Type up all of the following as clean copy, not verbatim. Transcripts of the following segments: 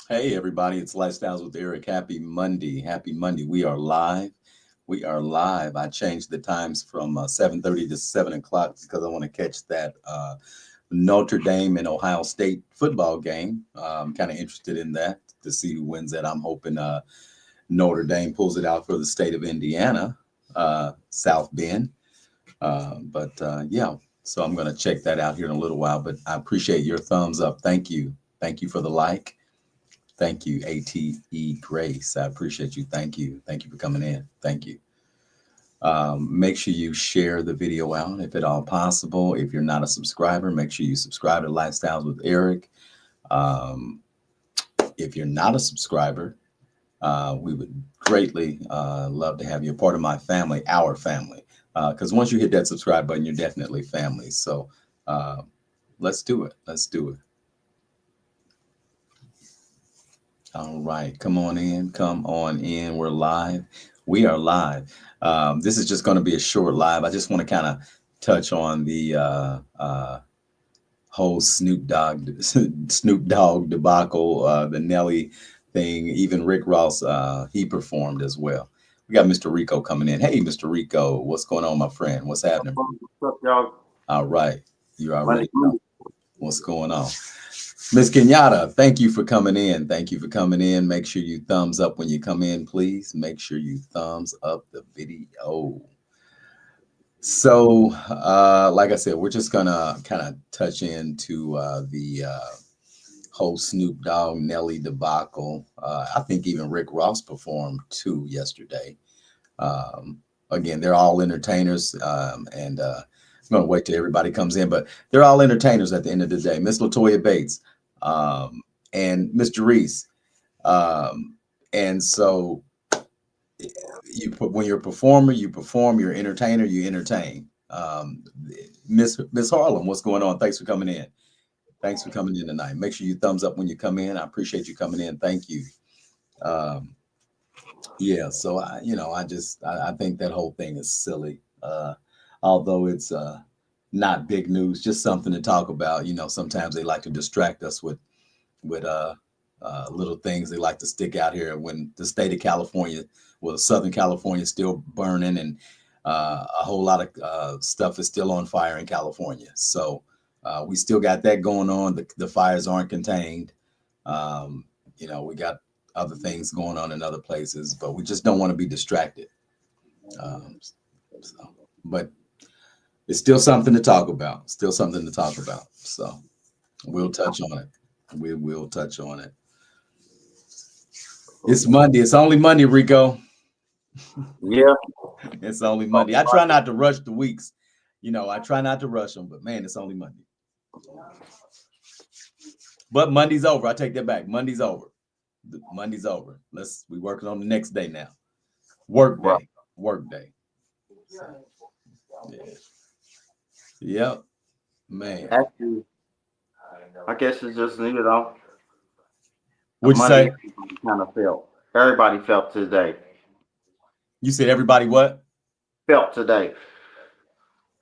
Hey everybody, it's Lifestyles with Eric. Happy Monday. Happy Monday. We are live. We are live. I changed the times from 7:30 to 7 o'clock because I want to catch that Notre Dame and Ohio State football game. I'm kind of interested in that to see who wins that. I'm hoping Notre Dame pulls it out for the state of Indiana, South Bend. But yeah, so I'm going to check that out here in a little while. But I appreciate your thumbs up. Thank you. Thank you for the like. Thank you, ATE Grace. I appreciate you. Thank you. Thank you for coming in. Thank you. Make sure you share the video out if at all possible. If you're not a subscriber, make sure you subscribe to Lifestyles with Eric. Um, if you're not a subscriber, we would greatly love to have you a part of my family, our family. Because once you hit that subscribe button, you're definitely family. So uh, let's do it. Let's do it. All right, come on in. Come on in. We're live. We are live. This is just going to be a short live. I just want to kind of touch on the whole Snoop Dogg debacle, the Nelly thing. Even Rick Ross, he performed as well. We got Mr. Rico coming in. Hey, Mr. Rico, what's going on, my friend? What's happening? What's up, y'all? All right, you Monday, already know Monday. what's going on. Miss Kenyatta, thank you for coming in. Thank you for coming in. Make sure you thumbs up when you come in, please. Make sure you thumbs up the video. So, like I said, we're just gonna kind of touch into the whole Snoop Dogg Nelly debacle. I think even Rick Ross performed too yesterday. Again, they're all entertainers, and I'm gonna wait till everybody comes in, but they're all entertainers at the end of the day. Miss Latoya Bates, and Mr. Reese, um, and so you put when you're a performer, you perform. You're an entertainer, you entertain. Miss Harlem, what's going on? Thanks for coming in. Thanks for coming in tonight. Make sure you thumbs up when you come in. I appreciate you coming in. Thank you. Um, Yeah, so I think that whole thing is silly. Although it's not big news, just something to talk about. Sometimes they like to distract us with little things they like to stick out here when the state of California, well, Southern California is still burning, and a whole lot of stuff is still on fire in California. So we still got that going on. The fires aren't contained. We got other things going on in other places, but we just don't want to be distracted. Um, so, but it's still something to talk about. Still something to talk about. So we'll touch on it. We will touch on it. It's Monday. It's only Monday, Rico. Yeah, It's only Monday. I try not to rush the weeks. I try not to rush them, but man, it's only Monday. But Monday's over. I take that back. Monday's over. Monday's over. We working on the next day now. Work right. day. Work day. So, yeah. Yep, man. Actually, I guess it's just a What'd you Monday say? everybody kind of felt. Everybody felt today. You said everybody what? Felt today.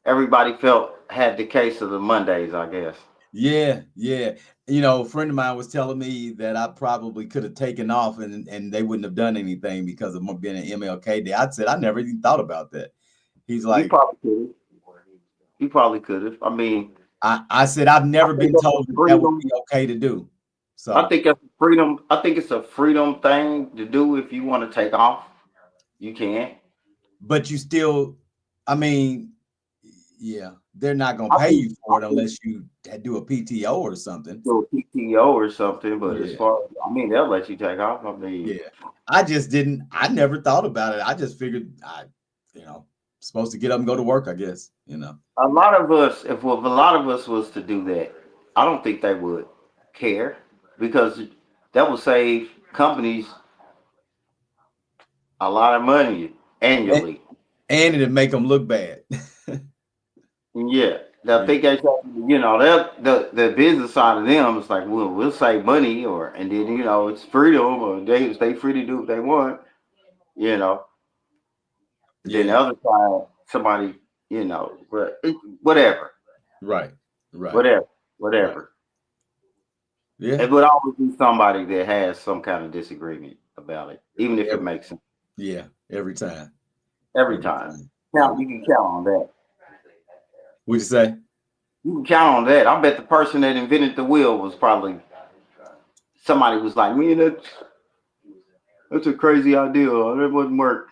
Everybody felt had the case of the Mondays, I guess. Yeah, yeah. A friend of mine was telling me that I probably could have taken off and they wouldn't have done anything because of being an MLK Day. I said I never even thought about that. He's You like, probably could have. You probably could have. I mean, I said I've I never think been that's a told that that would freedom. be okay to do. I So, think that's a freedom. I think it's a freedom thing to do if you want to take off. You can. but you still, I mean, yeah, they're not gonna I pay think you I for it think unless you do a PTO or something. do a PTO or something, but as Yeah. far as I mean, they'll let you take off. I mean, Yeah. I just didn't I never thought about it. I just figured you know, supposed to get up and go to work, I guess. a lot of us, if a lot of us was to do that, I don't think they would care because that would save companies a lot of money And, annually. and it'd make them look bad. Yeah, they'll Yeah. think they, the business side of them is like, well, we'll save money, or and then it's freedom, or they stay free to do what they want, you know. Then the Yeah. other side, somebody, but whatever, Right. Right. whatever, Right. whatever. Yeah. It would always be somebody that has some kind of disagreement about it, even if it Every, makes sense. yeah. Every time. Every Every time. time. Count, Every you can time. count on that. What'd you say? You can count on that. I bet the person that invented the wheel was probably somebody was like, man, that's a crazy idea. That wouldn't work.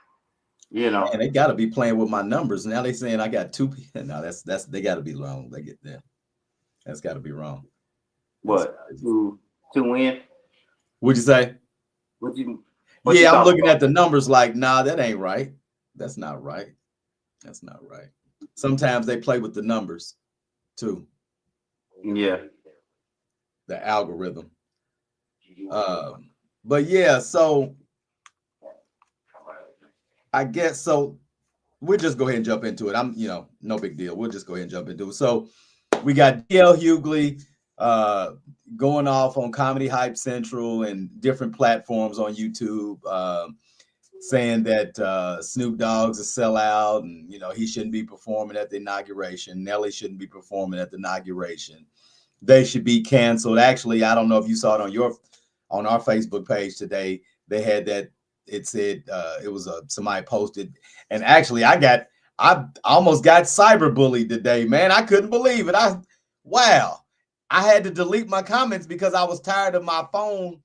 You know Man, they got to be playing with my numbers. Now they saying I got two. No, that's they got to be wrong. They get there. That's got to be wrong. That's what? crazy. To win? What'd you say? What you what you Yeah, I'm talking looking about? at the numbers like, nah, that ain't right. That's not right. That's not right. Sometimes they play with the numbers too, Yeah. the algorithm. But yeah, so I guess so. We'll just go ahead and jump into it. No big deal. We'll just go ahead and jump into it. So we got DL Hughley uh, going off on Comedy Hype Central and different platforms on YouTube, saying that Snoop Dogg's a sellout, and he shouldn't be performing at the inauguration. Nelly shouldn't be performing at the inauguration. They should be canceled. Actually, I don't know if you saw it on our Facebook page today. They had that. It said it was somebody posted, and actually, I almost got cyberbullied today, man. I couldn't believe it. Wow. I had to delete my comments because I was tired of my phone.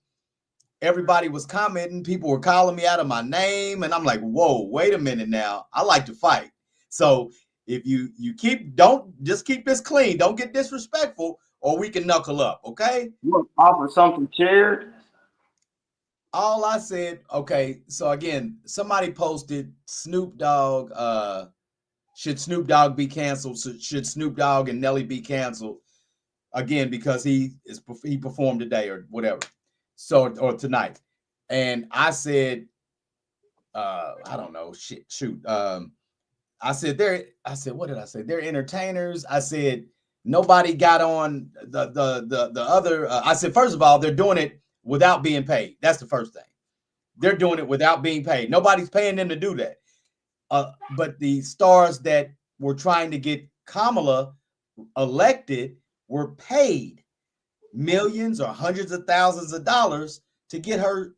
Everybody was commenting. People were calling me out of my name, and I'm like, whoa, wait a minute now. I like to fight. So if you don't just keep this clean. Don't get disrespectful, or we can knuckle up. Okay. You want to offer something shared? All I said, okay. So again, somebody posted Snoop Dogg. Should Snoop Dogg be canceled? Should Snoop Dogg and Nelly be canceled again because he performed today or whatever? So or tonight, and I said, I don't know, shoot. I said, what did I say? They're entertainers. I said nobody got on the other. I said first of all, they're doing it without being paid. That's the first thing. They're doing it without being paid. Nobody's paying them to do that. But the stars that were trying to get Kamala elected were paid millions or hundreds of thousands of dollars to get her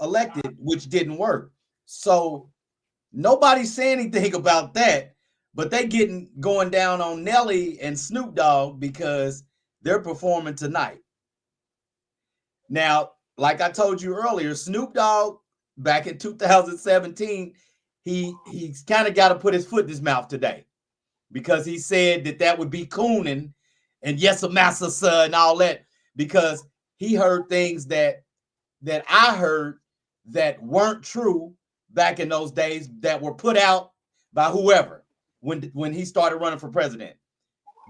elected, which didn't work. So nobody's saying anything about that, but they getting going down on Nelly and Snoop Dogg because they're performing tonight. Now, like I told you earlier, Snoop Dogg back in 2017, he's kind of got to put his foot in his mouth today because he said that would be cooning and yes, a massa sir and all that because he heard things that I heard that weren't true back in those days that were put out by whoever when he started running for president.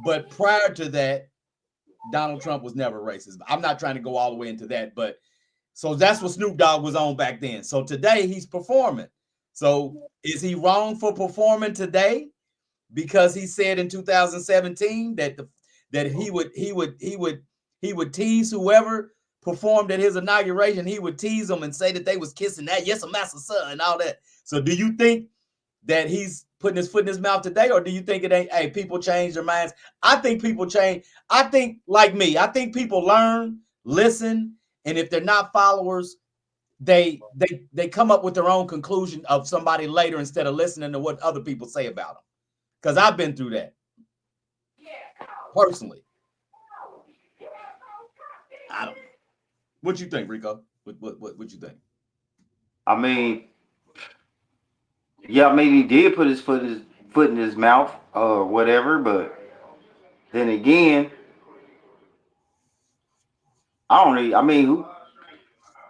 But prior to that, Donald Trump was never racist. I'm not trying to go all the way into that, but so that's what Snoop Dogg was on back then. So today he's performing. So is he wrong for performing today? Because he said in 2017 that he would tease whoever performed at his inauguration. He would tease them and say that they was kissing that yes, a master son and all that. So do you think that he's putting his foot in his mouth today, or do you think it ain't? Hey, people change their minds. I think people change. I think like me. I think people learn, listen, and if they're not followers, they come up with their own conclusion of somebody later instead of listening to what other people say about them. Because I've been through that personally. I don't know. What you think, Rico? What you think? I mean, yeah, maybe he did put his foot in his mouth or whatever, but then again, I don't really. I mean,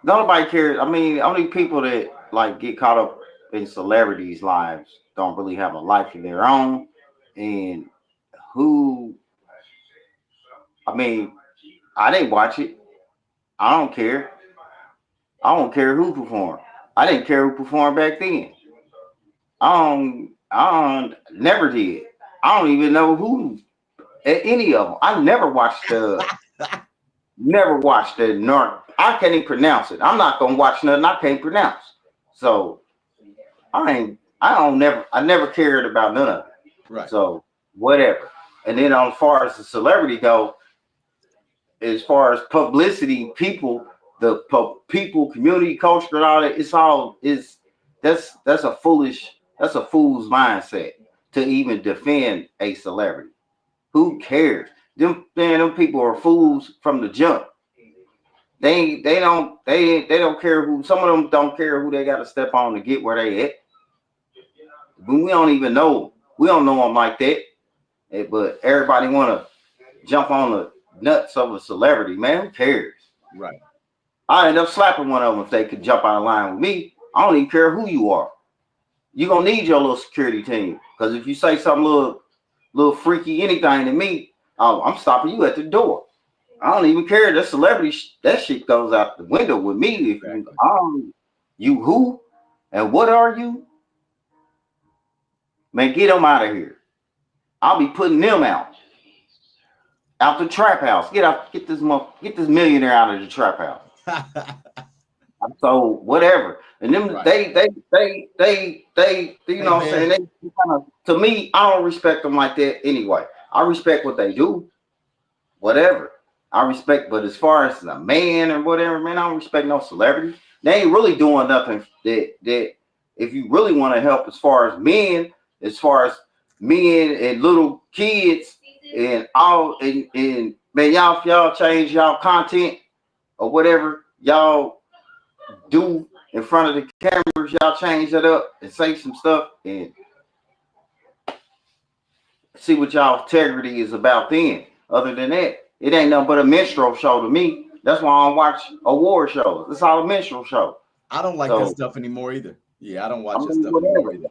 nobody cares. I mean, only people that like get caught up in celebrities' lives don't really have a life of their own, and who? I mean, I didn't watch it. I don't care. I don't care who performed. I didn't care who performed back then. I don't never did. I don't even know who any of them. I never watched the North. I can't even pronounce it. I'm not gonna watch nothing I can't pronounce. So I never cared about none of it. Right. So whatever. And then as far as the celebrity go, as far as publicity, people, people, community, culture, and all that, that's a fool's mindset to even defend a celebrity. Who cares? Them people are fools from the jump. They don't care who. Some of them don't care who they got to step on to get where they at. But we don't even know. We don't know them like that. But everybody want to jump on the nuts of a celebrity, man. Who cares? Right. I end up slapping one of them if they could jump out of line with me. I don't even care who you are. You're gonna need your little security team. Because if you say something little freaky anything to me, I'm stopping you at the door. I don't even care. That celebrity that shit goes out the window with me. If Exactly. you who and what are you? Man, get them out of here. I'll be putting them out the trap house. Get this millionaire out of the trap house. So whatever. And them Right. they you Hey know what I'm saying? man. They kind of, to me, I don't respect them like that anyway. I respect what they do, whatever. I respect, but as far as a man or whatever, man, I don't respect no celebrity. They ain't really doing nothing that if you really want to help as far as men and little kids and all and man, y'all change y'all content or whatever y'all do in front of the cameras, y'all change that up and say some stuff and see what y'all integrity is about then. Other than that, it ain't nothing but a minstrel show to me. That's why I don't watch award shows. It's all a minstrel show. I don't like that So stuff anymore either. Yeah, I don't I watch that mean, stuff anymore whatever. either.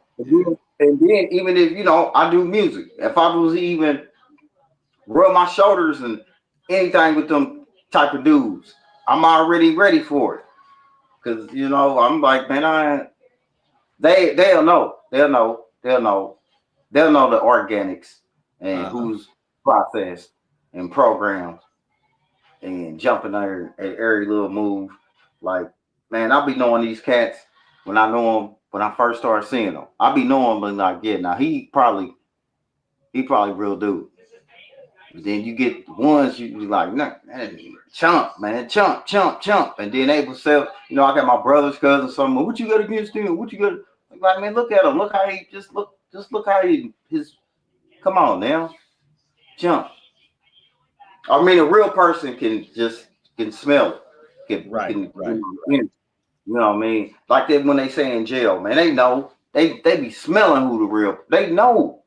And Yeah. then even if I do music, if I was even rub my shoulders and anything with them type of dudes, I'm already ready for it. Cause I'm like, man, they'll know. They'll know the organics and Uh-huh. who's processed and programmed and jumping there at every little move. Like, man, I'll be knowing these cats when I know them when I first started seeing them. I'll be knowing them like, yeah, now he probably real dude. But then you get the ones you like, nah, chump, man, chump, and then they will sell. I got my brother's cousin, something. What you got against him? What you got? Like, man, look at him. Look how he just look how his. Come on now, jump. I mean, a real person can smell it. Right. Right. You know what I mean? Like that when they say in jail, man, they know. They be smelling who the real. They know.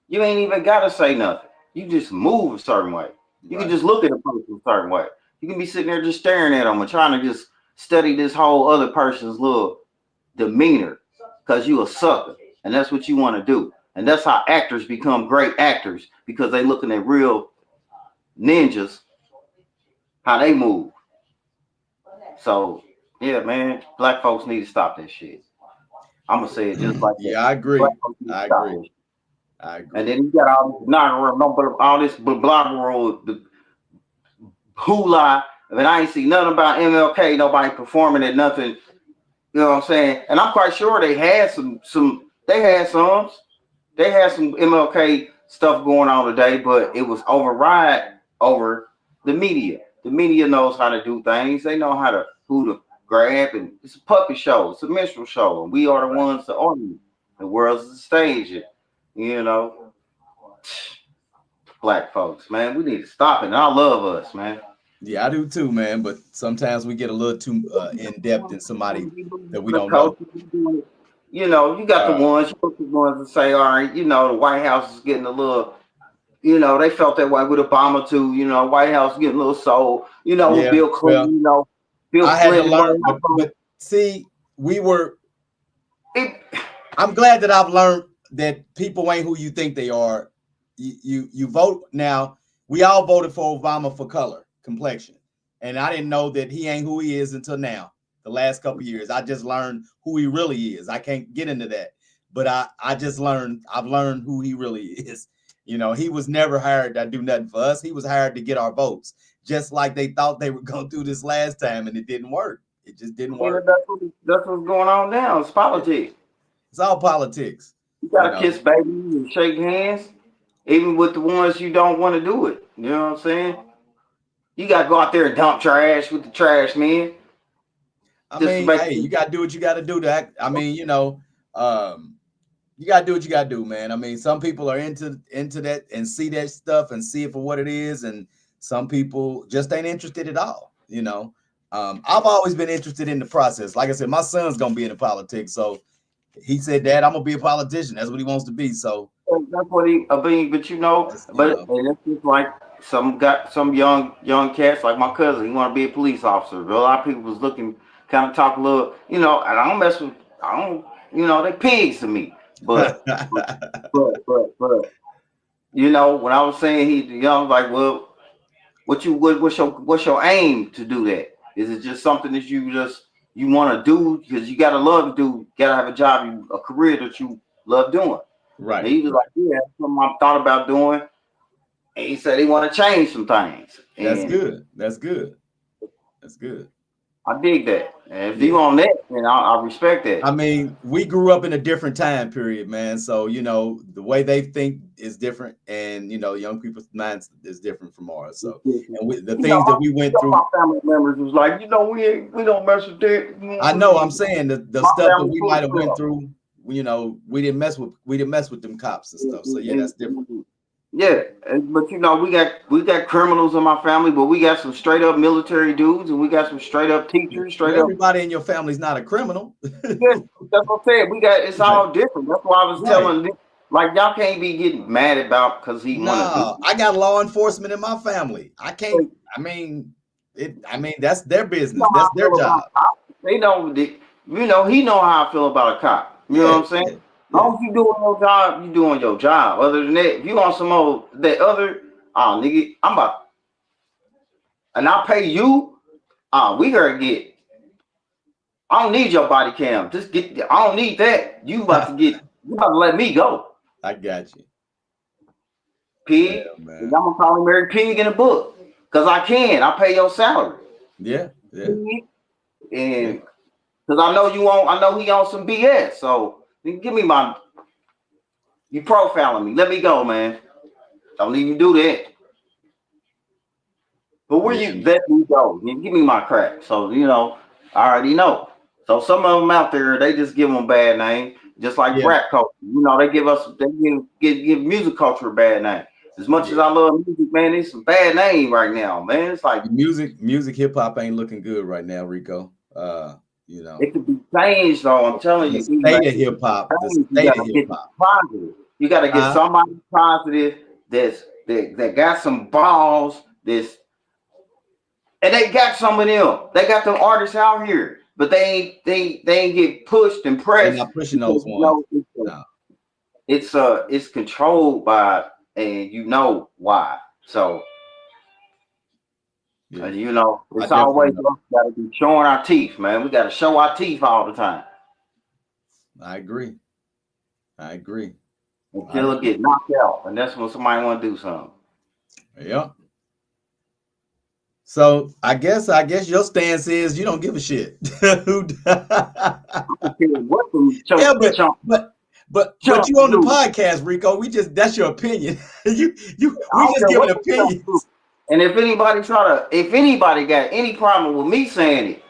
You ain't even gotta say nothing. You just move a certain way. You can Right. just look at a person a certain way. You can be sitting there just staring at them and trying to just study this whole other person's little demeanor because you a sucker. And that's what you want to do. And that's how actors become great actors because they looking at real ninjas, how they move. So yeah, man, black folks need to stop that shit. I'm gonna say it just like that. Yeah, I Black agree. folks need to I stop agree. that shit. I And agree. then you got all this block world, the hula. I mean, I ain't see nothing about MLK, nobody performing at nothing. You know what I'm saying? And I'm quite sure they had they had some MLK stuff going on today, but it was override over the media. The media knows how to do things. They know who to grab, and it's a puppet show. It's a minstrel show, and we are the Right. ones to audience. The world's the stage. You know, black folks, man, we need to stop it. And I love us, man. Yeah, I do too, man. But sometimes we get a little too in depth in somebody that we The don't coach, know. you got the Uh, ones, that say, all right, the White House is getting a little, they felt that way with Obama too. White House getting a little soul. yeah. Bill Well, Clinton. Bill I had to Clinton, White learn, but House. see, we were. It, I'm glad that I've learned that people ain't who you think they are. You vote now. We all voted for Obama for color complexion, and I didn't know that he ain't who he is until now. The last couple of years, I just learned who he really is. I can't get into that, but I just learned. I've learned who he really is. He was never hired to do nothing for us. He was hired to get our votes, just like they thought they were going to do this last time, and it didn't work. It just didn't work. that's what's going on now. It's Yeah. politics. It's all politics. You You gotta know. kiss babies and shake hands, even with the ones you don't want to do it. You know what I'm saying? You got to go out there and dump trash with the trash man. I Just to mean, make hey, you gotta do what you gotta do to act. I mean, you gotta do what you gotta do, man. I mean, some people are into that and see that stuff and see it for what it is, and some people just ain't interested at all. I've always been interested in the process. Like I said, my son's gonna be in the politics, so he said, "Dad, I'm gonna be a politician." That's what he wants to be. So that's what he. I mean, but that's and it's just like some young cats like my cousin. He want to be a police officer. But a lot of people was looking, kind of talk a little, and I don't mess with. I don't, they pigs to me. But but when I was saying like, well, what's your aim to do that? Is it just something that you want to do because you gotta love to do, gotta have a job, a career that you love doing? And right, he was right. like, yeah, that's something I thought about doing. And he said he want to change some things. That's And good. That's good. That's good. I dig that. And if you Yeah. on that, then I respect I that. mean, we grew up in a different time period, man. So, the way they think is different, and young people's minds is different from ours. So, and the things that we went My through, family members was like, we don't mess with that. I know I'm saying the My stuff that family we full might of have went stuff. through, we didn't mess with them cops and stuff. So yeah, that's different. Yeah, but we got criminals in my family, but we got some straight up military dudes, and we got some straight up teachers, straight Well, up. everybody in your family's not a criminal. Yeah, that's what I'm saying. It's Right. all different. That's why I was Right. telling them, like y'all can't be getting mad about because he want to do. No, I got law enforcement in my family. I can't. You I mean, that's their know business. how That's I their feel about job. cops. They know that. He know how I feel about a cop. You know Yeah, what I'm saying? yeah, As yeah. long as you doing your job, you doing your job. Other than that, if you want some old that other, nigga, I'm about, and I pay you. We gotta get. I don't need your body cam. Just get. I don't need that. You about to get. You about to let me go, I got you. Yeah, pig. And man. I'm gonna call him every pig in the book, cause I can. I pay your salary, Yeah, yeah, pig. yeah. And cause I know you on. I know he on some BS. So give me my. You profiling me. Let me go, man. Don't even do that. But where Yeah, you let me go? Give me my crack. So I already know. So some of them out there, they just give them a bad name, just like yeah, rap culture. They give music culture a bad name. As much as yeah. I love music, man, it's a bad name right now, man. It's like Music, hip hop ain't looking good right now, Rico. it could be changed, though. I'm telling The you, man, state of it could hip be hop, the changed. You state of gotta hip get hop. positive. You gotta get Huh? somebody positive that got some balls. And they got some of them. They got them artists out here, but they ain't get pushed and They pressed not pushing because those ones. No. it's controlled by, and why. So Yeah, I it's definitely always know. us gotta be showing our teeth, man. We gotta show our teeth all the time I agree. I agree. I until it agree. get knocked out, and that's when somebody want to do something. Yep. So I guess your stance is you don't give a shit. I don't care what them Yeah, chump chump but chump you on the do. podcast, Rico. That's your opinion. I We don't just care giving what them chump do. opinions. And if anybody got any problem with me saying it,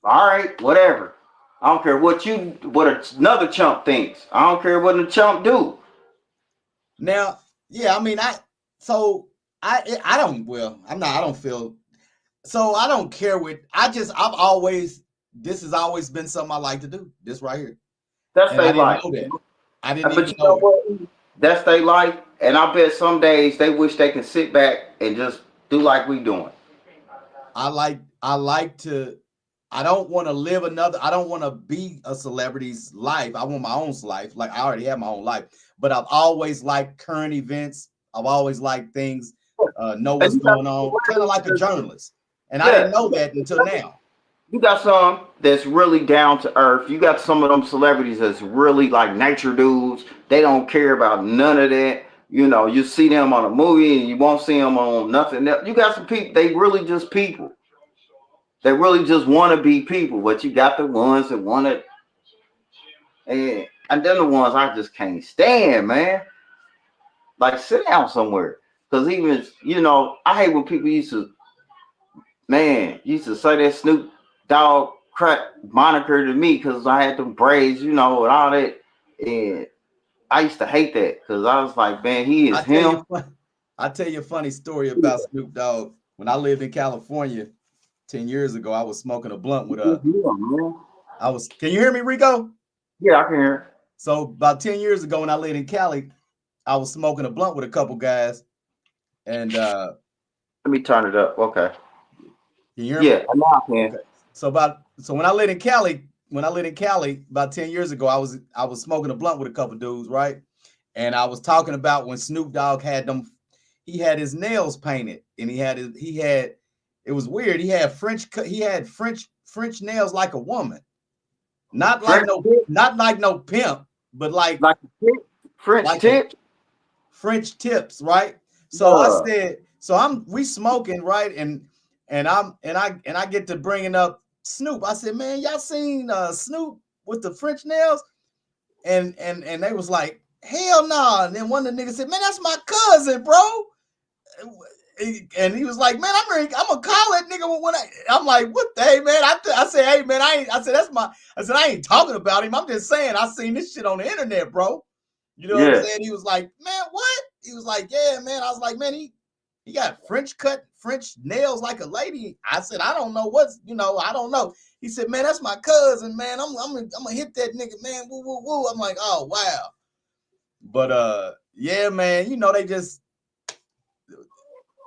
all right, whatever. I don't care what another chump thinks. I don't care what the chump do. Now, yeah, I mean, I don't. Well, I don't feel so. I don't care what. I've always. This has always been something I like to do. This right here, That's and I they didn't life. know that. I didn't But even you know know it. what? That's they life. And I bet some days they wish they can sit back and just do like we doing. I like to. I don't want to live another. I don't want to be a celebrity's life. I want my own life. Like I already have my own life. But I've always liked current events. I've always liked things. Know And what's going on. Kind of like a journalist. And I didn't yeah, know that until now. you got some that's really down to earth. You got some of them celebrities that's really like nature dudes. They don't care about none of that. You see them on a movie and you won't see them on nothing else. You got some people, they really just people. They really just want to be people. But you got the ones that want to, and then the ones I just can't stand, man. Like sit down somewhere. Because even, I hate when people used to say that Snoop Dogg crack moniker to me because I had them braids, and all that. And I used to hate that because I was like, man, he is I tell you, him. I tell you a funny story Yeah, about Snoop Dogg. When I lived in California 10 years ago, I was smoking a blunt with he is him, man. can you hear me, Rico? Yeah, I can hear. So about 10 years ago when I lived in Cali, I was smoking a blunt with a couple guys. And Let me turn it up. Okay. can you hear me? Yeah, now I can. Okay. So when I lived in Cali about 10 years ago, I was smoking a blunt with a couple dudes, right? And I was talking about when Snoop Dogg he had his nails painted, and it was weird. He had French nails like a woman. French tip, Not like no pimp, but like a tip, French like a tip. French tips, right? So I Yeah, said, we smoking, right? And I get to bringing up Snoop. I said, man, y'all seen Snoop with the French nails? And they was like, hell no. Nah. And then one of the niggas said, man, that's my cousin, bro. And he was like, man, I'm gonna call that nigga when I'm like, what the hey, man? I said, hey man, I said, I ain't talking about him. I'm just saying I seen this shit on the internet, bro. You know what I'm yeah, saying? He was like, man, what? He was like, yeah, man. I was like, man, he got French nails like a lady. I said, I don't know I don't know. He said, man, that's my cousin, man. I'm gonna hit that nigga, man. Woo, woo, woo. I'm like, oh wow. But yeah, man,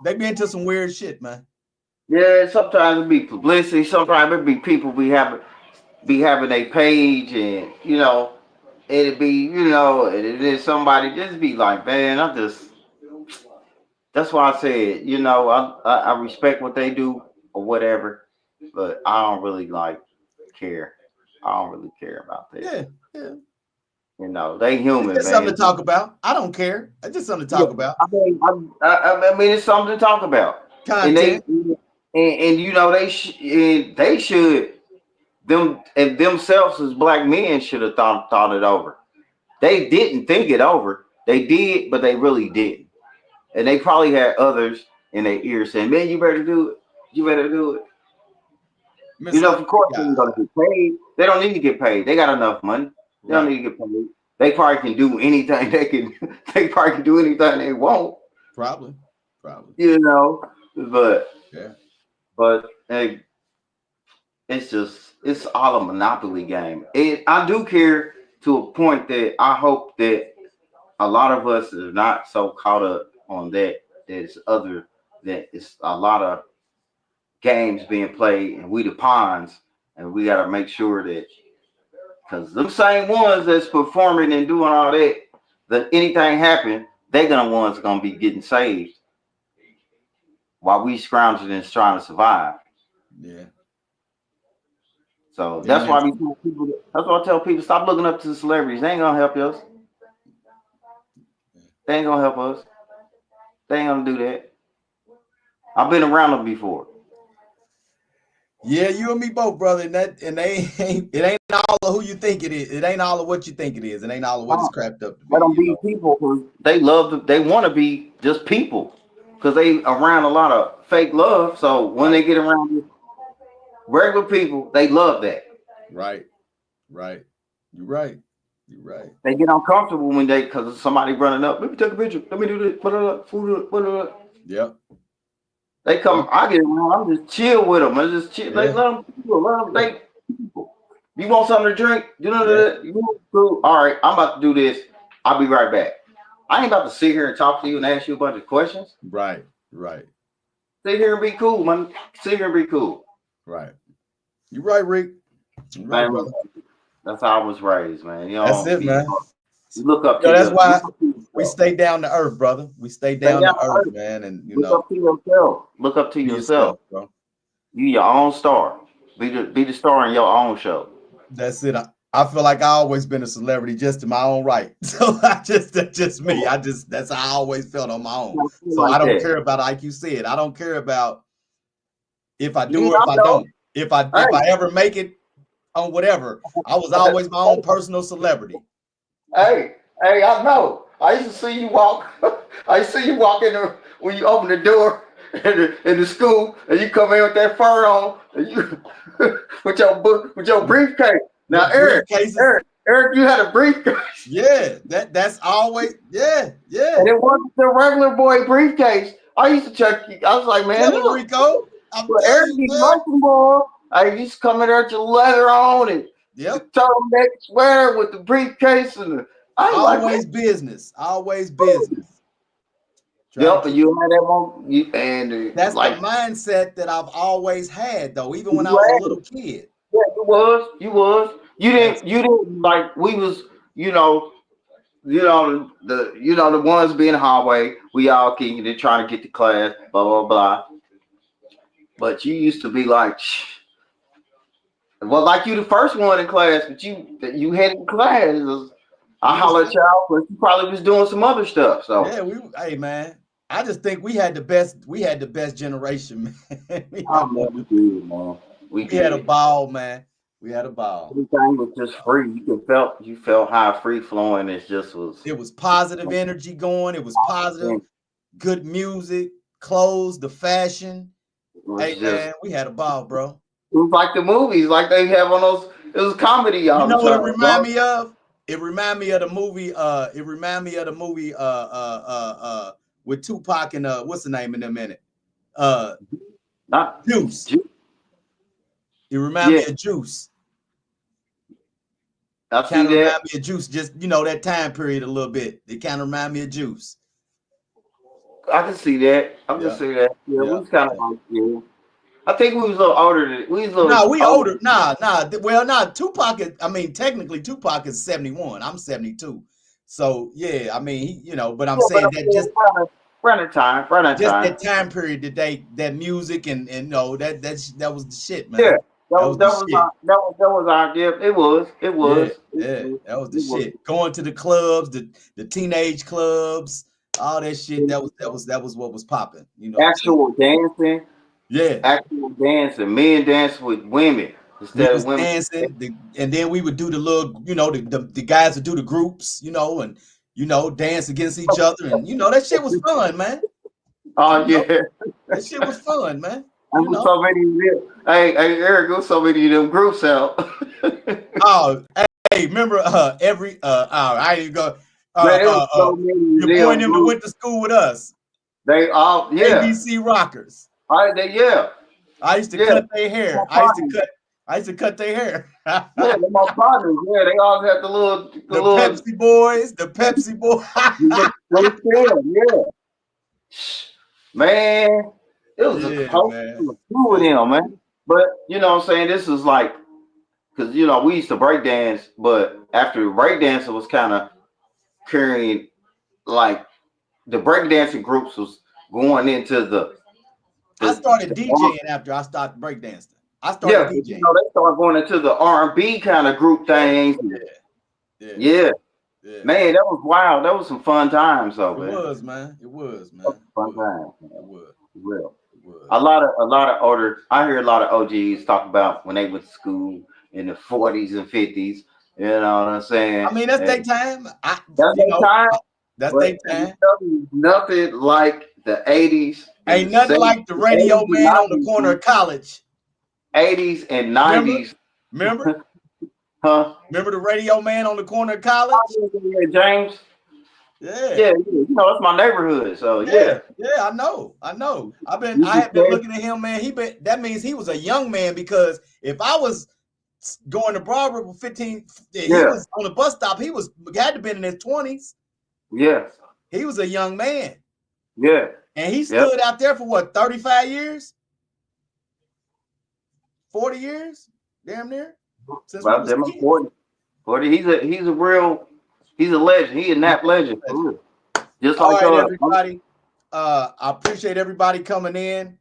they be into some weird shit, man. yeah. Sometimes it be publicity. Sometimes it be people be having a page, and it'd be and it is somebody just be like, man, that's why I said, I respect what they do or whatever, but I don't really care. I don't really care about that. Yeah, yeah. They It's human, just something man. to talk about. I don't care. It's just something to Yeah, talk about. I mean, it's something to talk about, and Content. they should themselves as black men should have thought it over. They didn't think it over. They did, but they really didn't. And they probably had others in their ear saying, "Man, you better do it. You better do it." Of Misunderstood course, guy. they're gonna get paid. They don't need to get paid. They got enough money. They don't Right. need to get paid. They probably can do anything they can. They probably can do anything they want. Probably. Probably. You know, but Yeah. hey, it's all a monopoly game. I do care to a point that I hope that a lot of us are not so caught up on that. There's other that it's a lot of games being played, and we the pawns, and we got to make sure that because them same ones that's performing and doing all that anything happen, they gonna ones gonna be getting saved while we scrounging and trying to survive. Yeah. So Yeah, that's man. why we tell people. That's why I tell people stop looking up to the celebrities. They ain't gonna help us. They ain't gonna help us. They ain't gonna do that. I've been around them before. Yeah, you and me both, brother. And they ain't it ain't all of who you think it is. It ain't all of what you think it is. It ain't all of what it's cracked up to be, Let them be people because they love. They want to be just people because they around a lot of fake love. So when Right. they get around regular people, they love that. Right. Right. You're right. You're right. They get uncomfortable when they because somebody running up. Let me take a picture. Let me do this. Put it up. Food up. Put it up. Yep. They Yep. come. I get around. I'm just chill with them. I just chill. They Yeah. let them. Let them. Yeah. They people. You want something to drink? Yeah. You want food? All right. I'm about to do this. I'll be right back. I ain't about to sit here and talk to you and ask you a bunch of questions. Right. Right. Sit here and be cool, man. Sit here and be cool. Right. You're right, Rick. You're right, Man, brother. that's how I was raised, man. That's it, man. You look up to That's why look up to we yourself. stay down to earth, brother. We stay Stay down down to to earth, earth. man. And Look up to yourself. Look up to be yourself. yourself, bro. You your own star. Be the star in your own show. That's it. I feel like I always been a celebrity just in my own right. So that's just me. That's how I always felt on my own. I feel So I like don't that. care about, like you said, I don't care about if I do Yeah, or if I I know. don't. If I Hey, ever make it on whatever, I was always my own personal celebrity. hey, I know. I used to see you walk. I used to see you walk in the when you open the door in the school and you come in with that fur on and you with your book with your briefcase. Now, with briefcases. Eric, you had a briefcase. Yeah, that's always yeah. And it wasn't the regular boy briefcase. I used to check. I was like, man, Tell him, look, Rico. I'm but telling Eric you, be man. racing ball. I used to come in there with your leather on and the Yep. turtleneck sweater with the briefcase and I was like, man. Always business. Always business. Trying to Yep, and keep. you had that one, That's the like mindset that I've always had, though, even when I you was a had it. little kid. Yeah, you was. That's You didn't like we was, the ones being hallway, we all kicking it, trying to get to class, blah blah blah. But you used to be like, well, like you the first one in class, but you headed in class. I we was hollered at y'all, but you probably was doing some other stuff. So yeah, hey man. I just think we had the best generation, man. oh man, we did, man. We We had a did. ball, man. We had a ball. Everything was just free. You felt how free flowing. It just was. It was positive energy going. It was positive, good music, clothes, the fashion. It was Hey just. man, we had a ball, bro. It was like the movies, like they have on those. It was comedy You all the know what it time, remind dog. me of? It remind me of the movie. It remind me of the movie. With Tupac and what's the name in a minute? Uh, Not, Juice. It remind yeah, me of Juice. I see Kind of that. remind me of Juice. Just that time period a little bit. It kind of remind me of Juice. I can see that. I can Yeah, see that. Yeah, we yeah. was kind of like, yeah. I think we was a little older than we was a Nah, little we older. older. Nah. Well, nah. Tupac is. I mean, technically, Tupac is 71. I'm 72. So yeah, I mean, but I'm Yeah, but saying I'm that saying around that just time. that time period that music and no, that was the shit, Yeah, man. That was the shit. that was our gift. Yeah, yeah, that was the It was. shit. Going to the clubs, the teenage clubs, all that shit. That was what was popping. You know what I'm saying? Actual dancing, Yeah. men dancing with women We instead of was women. dancing, and then we would do the little, the guys would do the groups, and dance against each other, and that shit was fun, man. Oh You know yeah, that shit was fun, man. I was so many. Hey, Eric, there was so many of them groups out. Oh, hey, remember I ain't go. Man, there was so many of Your boy and them them that groups. went to school with us, They all, yeah, ABC Rockers. yeah, I used to yeah. cut their hair. My partners, I used to cut their hair. yeah, they're my partners. Yeah, they all had The Pepsi boys, the Pepsi boy. yeah. Man, it was a Yeah, whole man. few of them, man. But you know what I'm saying? This is like, because we used to break dance, but after break dancing was kind of carrying, like, the breakdancing groups was going into I started the DJing after I started breakdancing. I yeah, started but, DJing. they started going into the R&B kind of group things. Yeah, Yeah, yeah. man, that was wild. That was some fun times, though, It man. was, man. It was, That was man. It fun was. times, It man. was. Real. It was. A lot of older. I hear a lot of OGs talk about when they went to school in the 40s and 50s. You know what I'm saying? I mean, that's their And time. that's their time, That's but their time. nothing like the 80s and the Ain't nothing 70s, like the radio 80s and man on the corner 90s, of college. 80s and Remember? 90s, Remember? huh? Remember the radio man on the corner of college? Yeah, James. Yeah. Yeah, that's my neighborhood. So Yeah, yeah, yeah, I know. you I can have been say, looking at him, man. That means he was a young man because if I was going to Broadway for 15, he yeah, was on the bus stop. He had to have been in his 20s. yeah, He was a young man. yeah, And he yeah. stood out there for what, 35 years? 40 years? Damn near. Since we About was them kids. 40. He's a legend. He a Nap legend for real. Just All like right, us. everybody. I appreciate everybody coming in.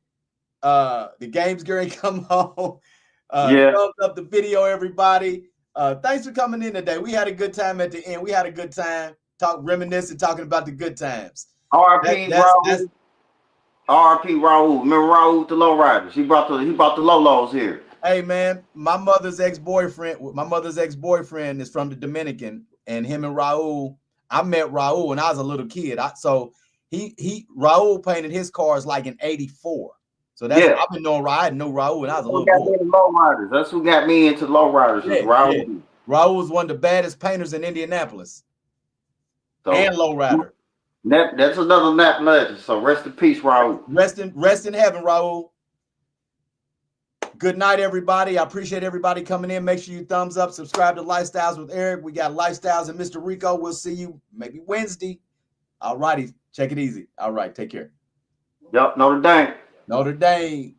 The game's going to come home. Yeah. Thumbs up the video, everybody. Thanks for coming in today. We had a good time at the end. We had a good time reminiscing, talking about the good times. R.I.P. That's Raul. R.I.P. Raul. Remember Raul the lowriders? He brought the Lolos here. Hey man, my mother's ex-boyfriend is from the Dominican, and him and Raul. I met Raul when I was a little kid. So Raul painted his cars like in '84. So that's Yeah. I've been knowing. I didn't know Raul when I was a Who little got boy. me into low riders? That's who got me into low riders. Is Yeah, yeah. Raul. Raul was one of the baddest painters in Indianapolis and So lowrider. that's another Nap legend. So rest in peace, Raul. Rest in heaven, Raul. Good night, everybody. I appreciate everybody coming in. Make sure you thumbs up, subscribe to Lifestyles with Eric. We got Lifestyles and Mr. Rico. We'll see you maybe Wednesday. All righty. Check it easy. All right. Take care. Yup, Notre Dame. Notre Dame.